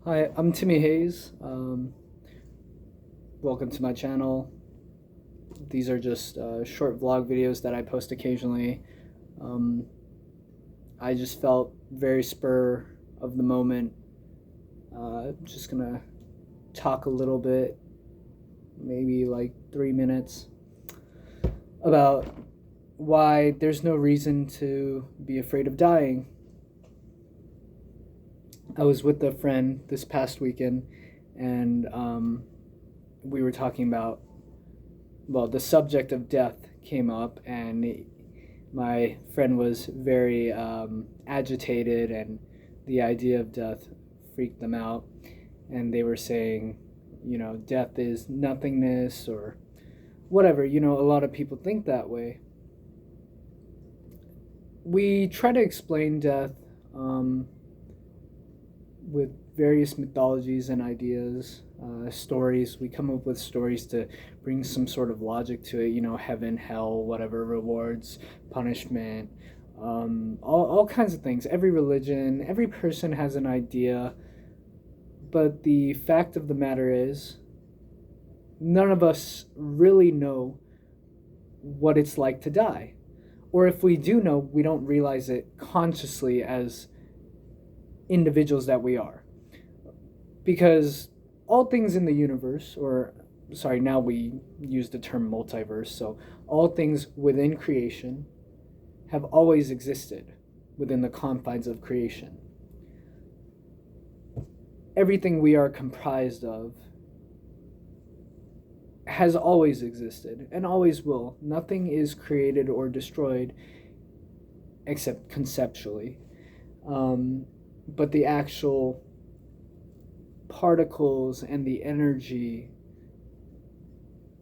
Hi, I'm Timmy Hayes. Welcome to my channel. These are just short vlog videos that I post occasionally. Um, I just felt very spur of the moment. Just gonna talk a little bit, maybe like 3 minutes, about why there's no reason to be afraid of dying. I was with a friend this past weekend, and we were talking about, well, the subject of death came up, and my friend was very agitated, and the idea of death freaked them out. And they were saying, death is nothingness or whatever. A lot of people think that way. We try to explain death with various mythologies and ideas, stories. We come up with stories to bring some sort of logic to it, heaven, hell, whatever, rewards, punishment, all kinds of things. Every religion, every person has an idea, but the fact of the matter is, none of us really know what it's like to die. Or if we do know, we don't realize it consciously as individuals that we are. Because all things in the universe, or sorry, now we use the term multiverse, so all things within creation have always existed within the confines of creation. Everything we are comprised of has always existed and always will. Nothing is created or destroyed except conceptually. But the actual particles and the energy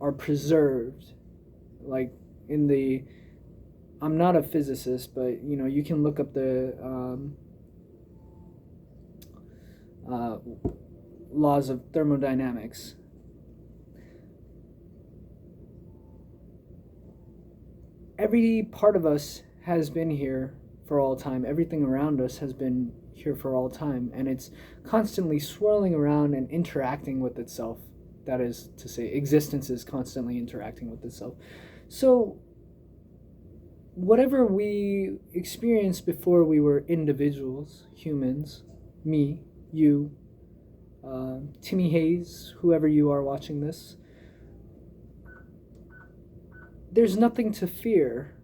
are preserved. Like in the, I'm not a physicist, but you can look up the laws of thermodynamics. Every part of us has been here for all time. Everything around us has been here for all time, and it's constantly swirling around and interacting with itself. That is to say, existence is constantly interacting with itself. So whatever we experienced before we were individuals, humans, me, you, Timmy Hayes, whoever you are watching this, there's nothing to fear.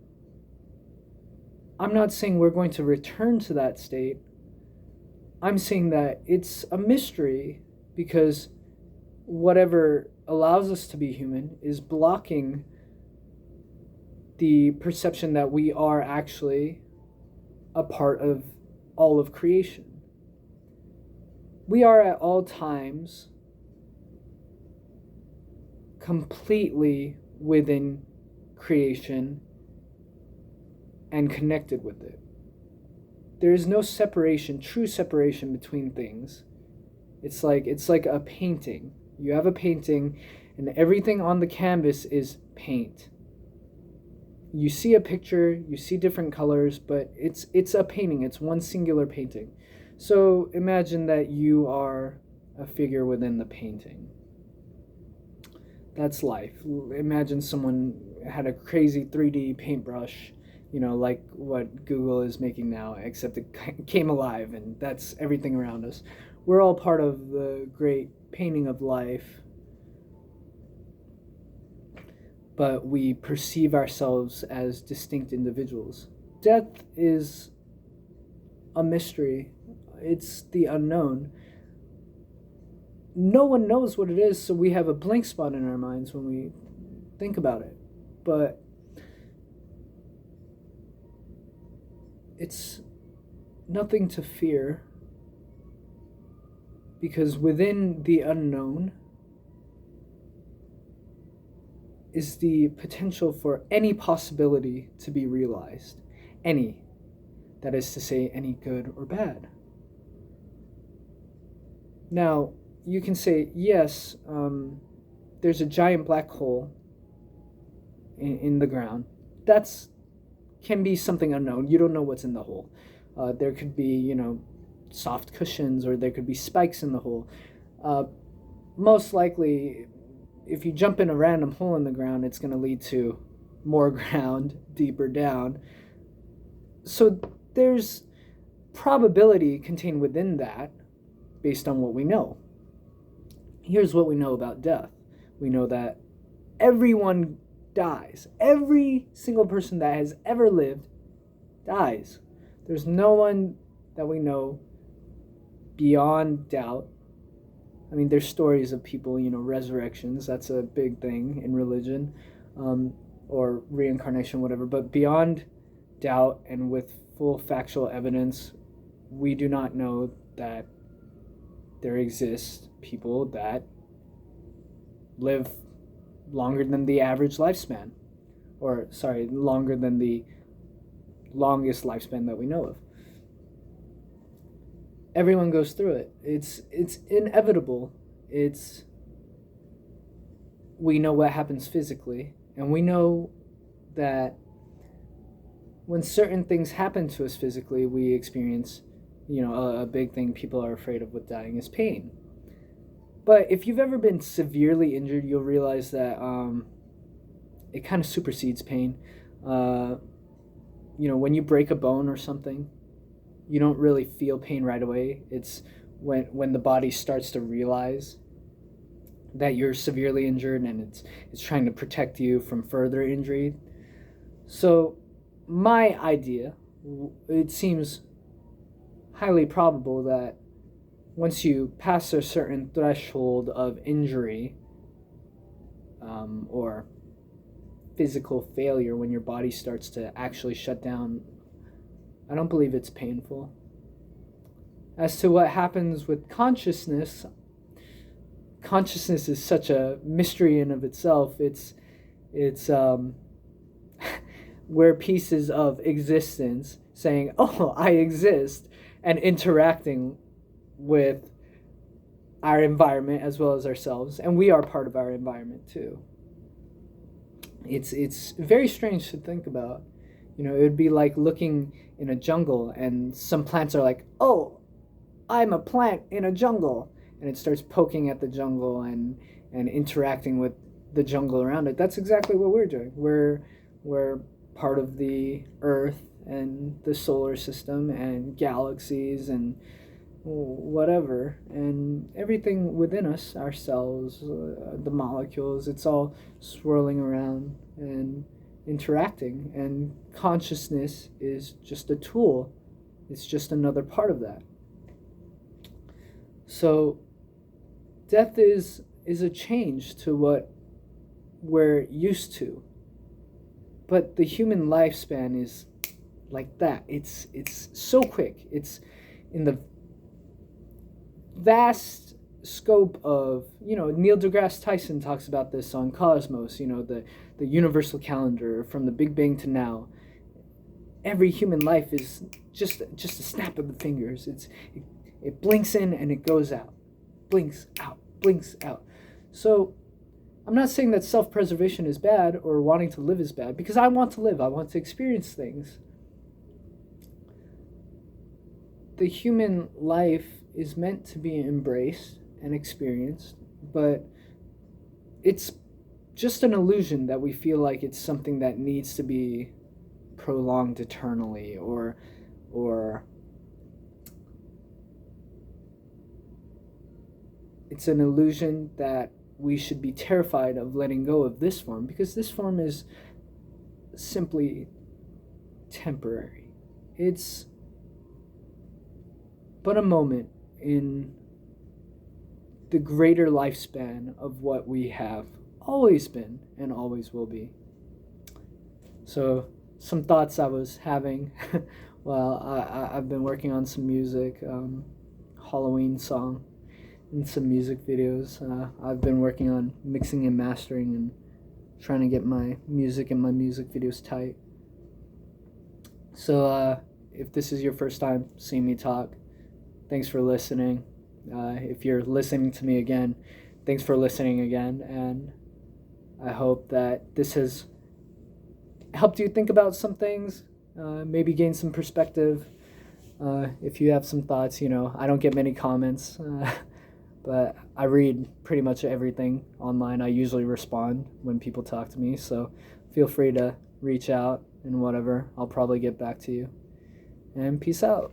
I'm not saying we're going to return to that state. I'm saying that it's a mystery because whatever allows us to be human is blocking the perception that we are actually a part of all of creation. We are at all times completely within creation and connected with it. There is no separation, true separation between things. It's like a painting. You have a painting and everything on the canvas is paint. You see a picture, you see different colors, but it's a painting. It's one singular painting. So imagine that you are a figure within the painting. That's life. Imagine someone had a crazy 3D paintbrush, like what Google is making now, except it came alive, and that's everything around us. We're all part of the great painting of life, but we perceive ourselves as distinct individuals. Death is a mystery. It's the unknown. No one knows what it is, so we have a blank spot in our minds when we think about it. But it's nothing to fear because within the unknown is the potential for any possibility to be realized. Any. That is to say, any good or bad. Now, you can say, yes, there's a giant black hole in the ground. That's can be something unknown. You don't know what's in the hole. There could be, soft cushions, or there could be spikes in the hole. Uh, Most likely, if you jump in a random hole in the ground, it's going to lead to more ground deeper down. So there's probability contained within that based on what we know. Here's what we know about death. We know that everyone dies. Every single person that has ever lived dies. There's no one that we know beyond doubt. I mean, there's stories of people, resurrections. That's a big thing in religion, or reincarnation, whatever. But beyond doubt and with full factual evidence, we do not know that there exist people that live longer than the average lifespan, or sorry, longer than the longest lifespan that we know of. Everyone goes through it. It's inevitable. We know what happens physically, and we know that when certain things happen to us physically, we experience, a big thing people are afraid of with dying is pain. But if you've ever been severely injured, you'll realize that it kind of supersedes pain. When you break a bone or something, you don't really feel pain right away. It's when the body starts to realize that you're severely injured, and it's trying to protect you from further injury. So my idea, it seems highly probable that once you pass a certain threshold of injury, or physical failure, when your body starts to actually shut down, I don't believe it's painful. As to what happens with consciousness is such a mystery in of itself. It's where pieces of existence saying, "Oh, I exist," and interacting with our environment as well as ourselves, and we are part of our environment too. It's very strange to think about. It would be like looking in a jungle and some plants are like, "Oh, I'm a plant in a jungle," and it starts poking at the jungle and interacting with the jungle around it. That's exactly what we're doing. We're part of the Earth and the solar system and galaxies and whatever, and everything within us, our cells, the molecules, it's all swirling around and interacting, and consciousness is just a tool. It's just another part of that. So death is a change to what we're used to, but the human lifespan is like that. It's so quick. It's in the vast scope of, Neil deGrasse Tyson talks about this on Cosmos, the universal calendar from the Big Bang to now. Every human life is just a snap of the fingers. It blinks in and it goes out. Blinks out, blinks out. So I'm not saying that self-preservation is bad or wanting to live is bad, because I want to live. I want to experience things. The human life is meant to be embraced and experienced, but it's just an illusion that we feel like it's something that needs to be prolonged eternally, or it's an illusion that we should be terrified of letting go of this form, because this form is simply temporary. It's but a moment in the greater lifespan of what we have always been and always will be. So some thoughts I was having while I've been working on some music, Halloween song, and some music videos. I've been working on mixing and mastering and trying to get my music and my music videos tight. So if this is your first time seeing me talk, thanks for listening. If you're listening to me again, thanks for listening again, and I hope that this has helped you think about some things, maybe gain some perspective. If you have some thoughts, I don't get many comments, but I read pretty much everything online. I usually respond when people talk to me, so feel free to reach out and whatever. I'll probably get back to you. And peace out.